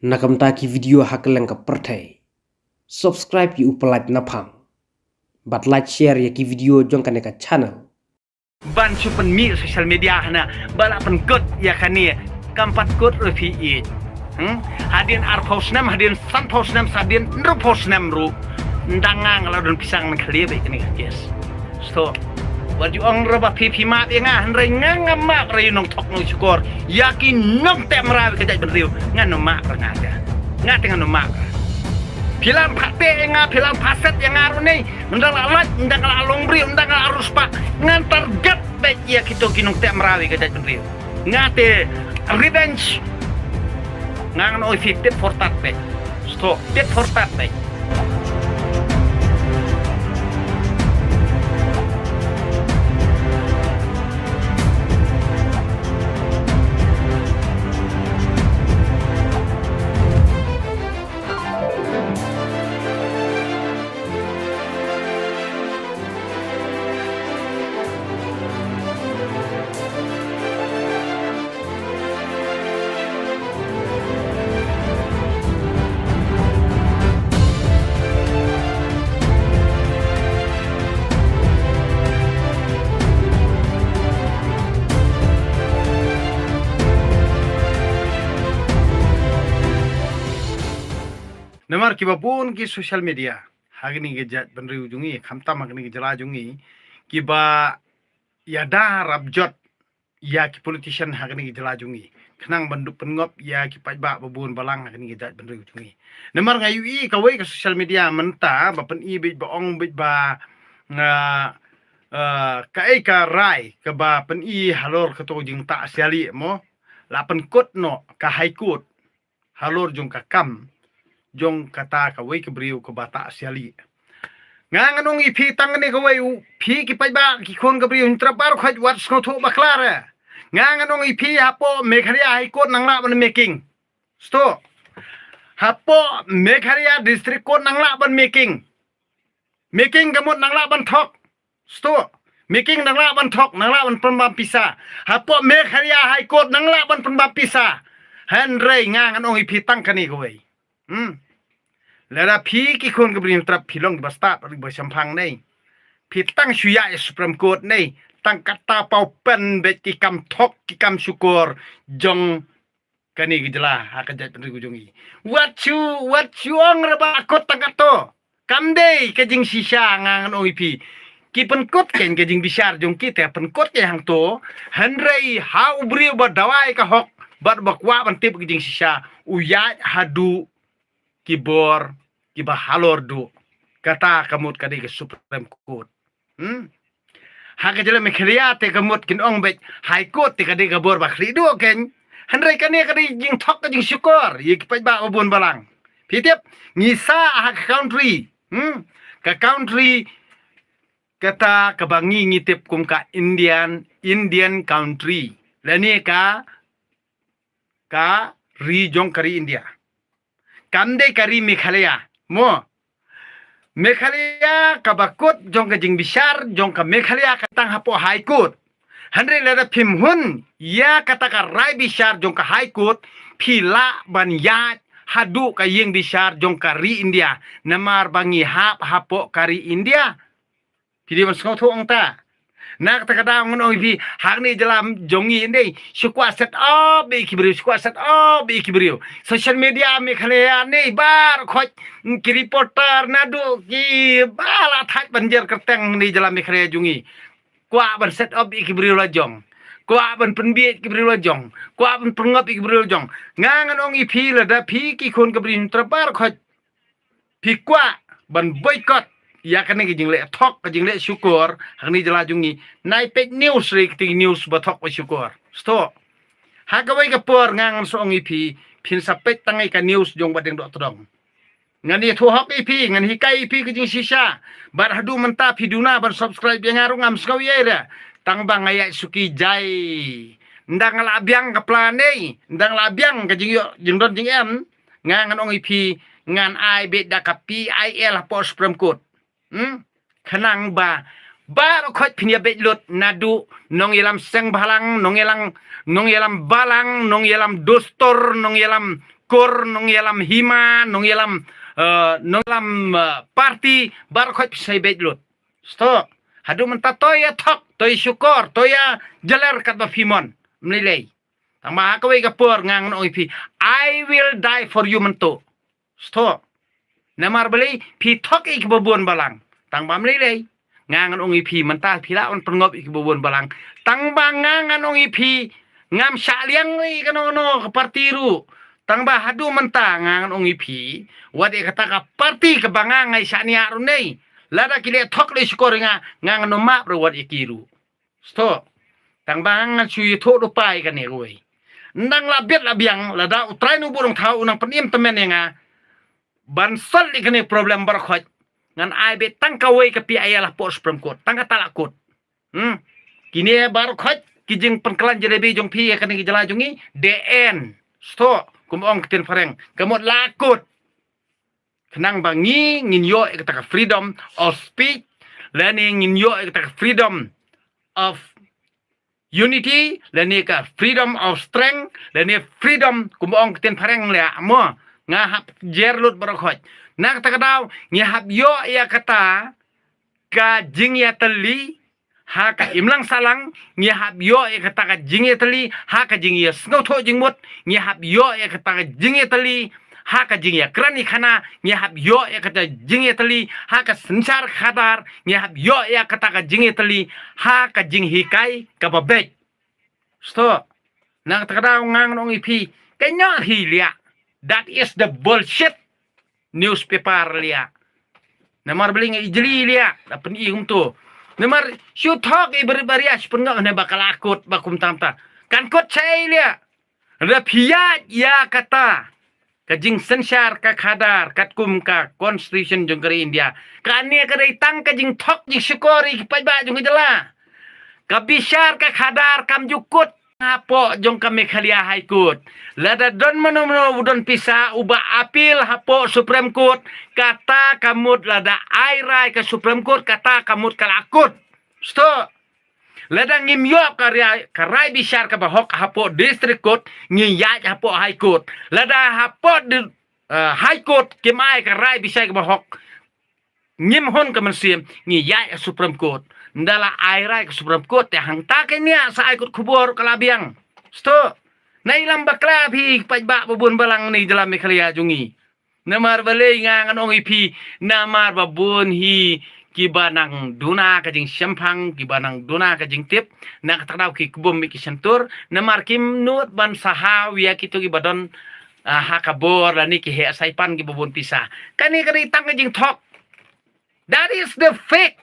Nakam taki video hakeleng ka pertai. Subscribe ki upalait napang. But like share ya ki video jong ka channel. Ban chupan mi social media hana bala pen kot ya kani kampat kot refi i. Hadin ar posnam hadin san posnam sadin ru posnam ru ndangang la don pisang man khaliya be kani yes. So what you ong roba pipi mat ya nga hanre nganga mak re nong tok no syukur yakin nong te mara ke jai benriu ngan no mak ra ngada ngat dengan no mak Pilam pate nga pilam paset yang ngaru ni ndang alat ndang along bri ndang arus pak ngan target baik ya kita kinong te marawi ke jai benriu ngate revenge ngang no fit for tat baik stop tit for tat baik Namar kibabun ki social media hagni gejat benri ujungi khamta magni gejala jungi kiba yada rabjot ya ki politician hagni gejala jungi khnang banduk pengop ya ki pajba babun balang hagni gejat benri ujungi namar ngayu i kawai ke social media menta bapen i bit baong bit ba kai ka rai ke ba pen i halor keto jing ta siali mo lapen kot no ka high court halor jung ka kam jong kata kawai ke beriu ke bata siali ngang anong ipi tang ni kawai pi ki pajba ki khon ke beriu trabar khaj wat sko tho baklara ngang anong ipi hapo meghalaya high court nangla ban making sto hapo meghalaya district court nangla ban making gamut nangla ban thok sto making nangla ban thok nangla ban pembam pisa hapo meghalaya high court nangla ban pembam pisa hanrei ngang anong ipi tang kani kawai Lada pi ki kon ke brim trap pilong basta ri ba sampang nei pi tang suya supreme court nei tang kata pau pen bet ki kam thok ki kam syukur jong kani gejala hakajat pen ujungi what you ong raba kot tang kato kam dei ke jing sisa ngang oi pi ki pen kot ken ke jing bisar jong ki te pen kot ke hang to hanrei ha ubri ba dawai ka hok bat bakwa ban tip ke jing sisa uya hadu kibor kiba halor du kata kamut kadi ke supreme court haga jela mekhriya te kamut kin ong bet high court te kadi kabor bakri du ken hanrai kani kadi jing thok ka jing syukur yik pai ba obon balang pitip ngisa hak country ka country kata kabangi ngitip kum ka Indian country lani ka region kari India kamde kari Meghalaya mo Meghalaya kabakut jong ka jing bisar jong ka Meghalaya katang hapo high court hanre lada phimhun ya kata ka rai bisar jong ka high court phila ban ya hadu ka yeng bisar jong ka ri India namar bangi hapo kari India pidi mas kau thong ta nak ta kada ngon oi bi hagni jalam jongi ndei sukwa set up be kibriu sukwa set up be kibriu social media Meghalaya nei bar khoj ki reporter nadu ki bala thaj banjer kerteng ni jalam Meghalaya jungi kwa ban set up be kibriu la jong kwa ban penbiet kibriu la jong kwa ban pengop kibriu la jong ngangan ong ipi la da pi ki khon kibriu trabar khoj pi kwa ban boycott ya kan ni jing le thok jing le syukur hangni jala jungi nai pek news ri ti news ba thok ba syukur sto ha ka wai ka por ngang so ngi pi phin sa pek tangai ka news jong ba deng dok todong ngani thu hok ipi ngan hi kai ipi ke jing sisa bar hadu menta piduna bar subscribe yang arung am skau yera tang bang ayat suki jai ndang la biang ka plane ndang la biang ka jing yo jing don jing em ngang ong ipi ngan ai bet da ka PIL po supreme court khanang ba khoj phinia bet lut nadu nong yelam seng balang nong yelam balang nong yelam dostor nong yelam kur nong yalam hima nong yalam party bar khoi sai bet lut sto hadu menta toya thok toy syukur toya jelar kat ba fimon mlilei tang ma ka we ka por ngang no ipi I will die for you mento sto namar beli pi thok ik bobon balang tang ba mlilei ngangan ong ipi menta pila on pengop ik bobon balang tang ba ngangan ong ipi ngam syak liang ni kanono partiru tang ba hadu menta ngangan ong ipi wade kata ka parti ke bangang ngai syania runei lada kile thok le skor ngangan no map ro wad ikiru sto tang ba ngan chui tho do pai kan ni roi ndang la biat la biang lada utrai nu burung thau nang penim temen nga ban sol ikane problem bar khoj ngan ai be tang kawai ke pi ayalah po supreme court tang ka talak court kini bar khoj kijing pengkelan jelebi jong pi akan ki jala jongi DN sto kumong tin fareng kamot lakut kenang bangi ngin yo kata freedom of speech learning ngin yo kata freedom of unity lani ka freedom of strength lani freedom kumong tin fareng le mo ngahap jerlut barakhoj nak kata daw ngahap yo ya kata ka jing ya teli ha ka imlang salang ngahap yo ya kata ka jing ya teli ha ka jing ya snow tho jingmut ngahap yo ya kata ka jing ya teli ha ka jing ya krani khana ngahap yo ya kata jing ya teli ha ka sansar khadar ngahap yo ya kata ka jing ya teli ha ka jing hikai ka babek sto nak kata daw ngang nong ipi kanya hilia that is the bullshit newspaper lia namar beling ijli lia dapen ium tu namar shoot talk ibarias pengak ne bakal akut bakum tamta kan kot cai lia rapiat ya kata kajing sensar ka khadar katkum ka constitution jong kari India kania kadai tang kajing thok jing syukori pai ba jong jela kabisar ka khadar kam jukut hapo jong ka Meghalaya High Court lada don mano udon pisa uba apil hapo Supreme Court kata kamut lada airai ke Supreme Court kata kamut kalakut sto lada ngimyo karai bisar ka bahok hapo District Court ngiyaj hapo High Court lada hapo High Court kimai karai bisar ka bahok ngimhon ka mensim ngiyaj Supreme Court ndala airai ke Supreme Court te hang takenya sa ikut kubur kalabiang sto nailam bakla phi pajba babun balang ni dalam Meghalaya jungi namar bale ngangan ong ipi namar babun hi kibanang duna kajing sempang kibanang duna kajing tip nak tadaw ki kubum mi kisentur namar kim nut ban sahaw ya kitu kibadon hakabor lani ki he saipan ki babun pisa kani kani tang kajing thok that is the fake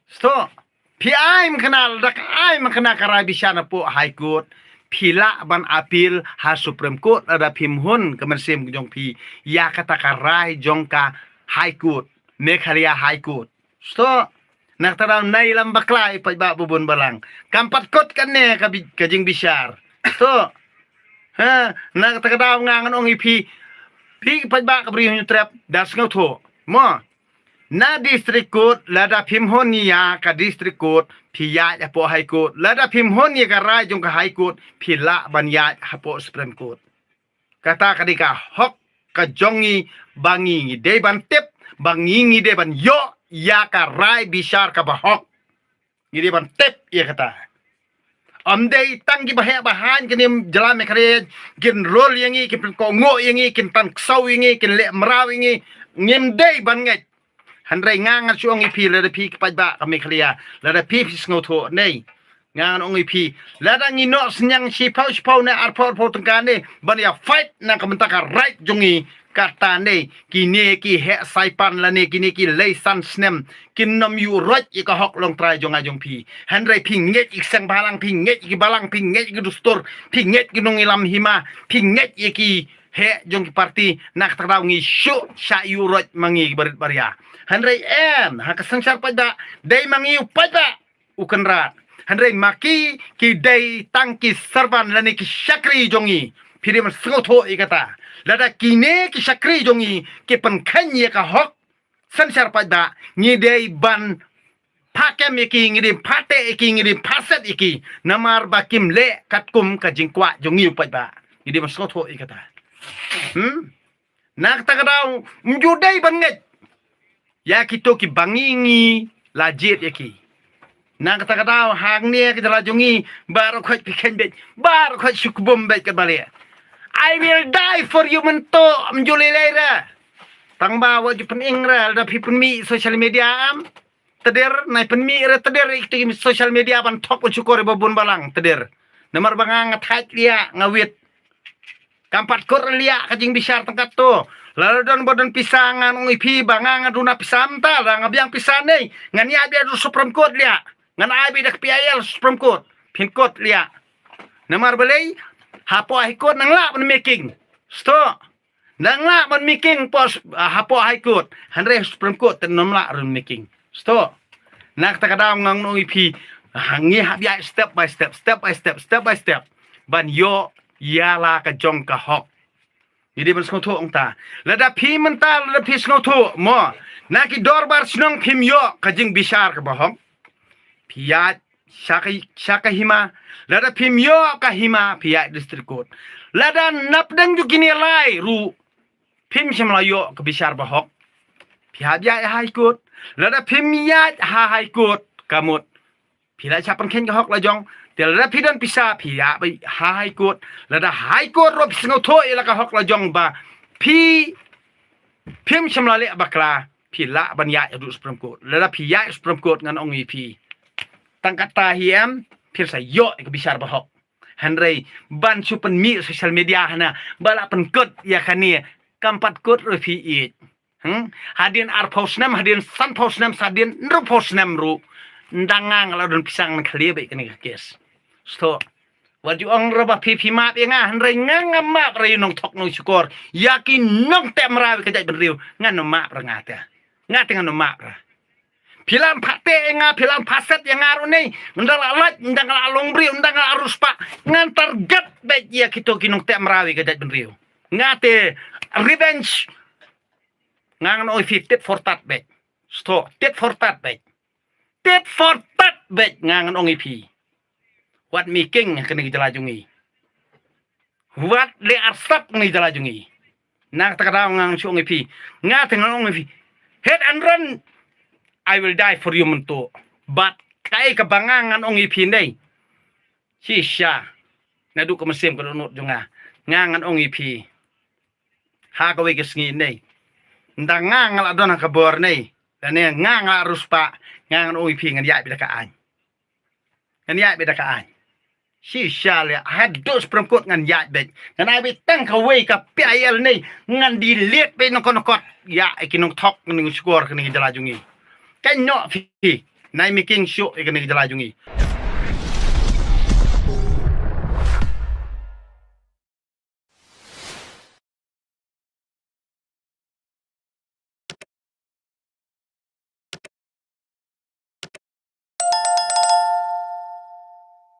sto pi ai mkenal dak ai mkena karai bisana po High Court pila ban apil ha Supreme Court ada pimhun kemensim jong pi ya kata karai jong ka High Court Meghalaya High Court sto nak taraw nai lam baklai pa ba bubun balang kampat kot kan ne kajing bisar sto ha nak taraw ngangan ong ipi pi pa ba kabri hu trap das ngotho mo na District Court lada pimhon ya ka District Court pia ya po High Court lada pimhon ya ka rai jong ka High Court pila banya hapo Supreme Court kata kadika hok ka jongi bangi de ban tip bangi de ban yo ya ka rai bisar ka bahok ngide ban tip ya kata amdei tanggi bahaya bahan kenim jalan Meghalaya kin rol yangi kin kongo yangi kin tan ksau yangi kin le meraw yangi ngimdei ban ngai handrai ngangan suong ipi lada pi kepajba ka Meghalaya lada pi pisngoto nei ngangan ong ipi lada ngino senyang si pau na arpor tengkane ban ya fight na kementaka right jongi kata nei kini ki he saipan lane kini ki leisan snem kinom yu rot ika hok long trai jong ajong pi handrai pi nget ik sang balang pi nget ik balang pi nget ik dustur pi nget ki nong ilam hima pi nget iki he jong ki parti nak tadaw ngi shu sha yu rot mangi barit baria handrai en ha kasangsar pada dai mangi pada ukenrat handrai maki ki dai tangki serban lani ki syakri jongi piri man sengoto ikata lada kine ki syakri jongi ki penkhanye ka hok sansar pada ngi dai ban pakem iki ngi pate iki ngi paset iki namar bakim le katkum ka jingkwa jongi pada ngi man sengoto ikata Nak tak kadau menjudai banget. Ya kita ki bangingi lajit ya ki. Nak tak kadau hang ni kita lajungi baru kau pikan bet, baru kau syukbom bet ke balik. I will die for you mentok menjulai lera. Tang bawa ju pening ra da pi penmi social media am. Teder nai penmi ra teder ikti social media ban tok syukur babun balang teder. Nomor bangang ngathat lia ngawit. Kampat kor lia kajing bisar tengkat tu. Lalu don bodon pisangan ung ipi bangang aduna pisam ta ra ngabiang pisan nei. Ngan ya biar Supreme Court lia. Ngan ai bi dak PIL Supreme Court. Pin court lia. Nomor belai hapo high court nang la ban making. Sto. Nang la ban making pos hapo high court. Hanre Supreme Court ten nom la run making. Sto. Nak takadam ngang ung ipi hangi habia step by step, step by step, step by step. Ban yo yala ka jong ka hok. Jadi ban sngoto ong ta. Lada pi mental lada pi sngoto mo. Naki dorbar snong pim yo ka jing bisar ka bahong. Piat syaka hima. Lada pim yo ka hima piat district court. Lada napdang ju kini lai ru pim semlayo ka bisar bahok. Piat ya high court. Lada pim ya high court kamut. Pila siapan ken ka hok la jong. Lada pidan pisa pia by high court. Lada high court ro pisngo to ila ka hok la jong ba. Pim semlale bakla. Pila ban ya du Supreme Court. Lada pia Supreme Court ngan ong pi. Tangkat tahiam pil sa yo ka bisar ba hok. Hanrei ban supen mi social media hana bala pen kot ya kani kampat kot ro pi it. Hadin ar posnam hadin san posnam sadin ru posnam ru. Ndangang la don pisang na kali ba kani kes. Sto waju ang raba pipi map nga hanrei nga map ra yunong tok no syukur yakin nong tem ra ka jai benriu nga no map ra ngata ngata nga no map ra pilan pate nga pilan paset yang ngaru ni ndang alat ndang along bri ndang arus pa ngan target bet ya kito kinong tem ra ka jai benriu ngate revenge ngang no tit for tat bet sto tit for tat bet tit for tat bet ngang no ipi Wat making kena jelajungi. Wat le arsap kena jelajungi. Nak takadang ngang suong ipi. Nga tengah ong ipi. Head and run. I will die for you mentu. But kai kebangangan ong ipi ni. Sisya. Nadu ke mesim ke dunut junga. Ngangan ong ipi. Ha kawe kesengi ni. Ndang ngangal adon kabor ni. Dan ni ngangal arus pak. Ngangan ong ipi ngan yak bidakaan. Ngan yak bidakaan. Sisya le hadus perempuan ngan yak bet ngan ai tang kawe ka PIL ni ngan delete be nokot ya ikinong tok ning skor kini jelajungi kan no fi nai making show ikini jelajungi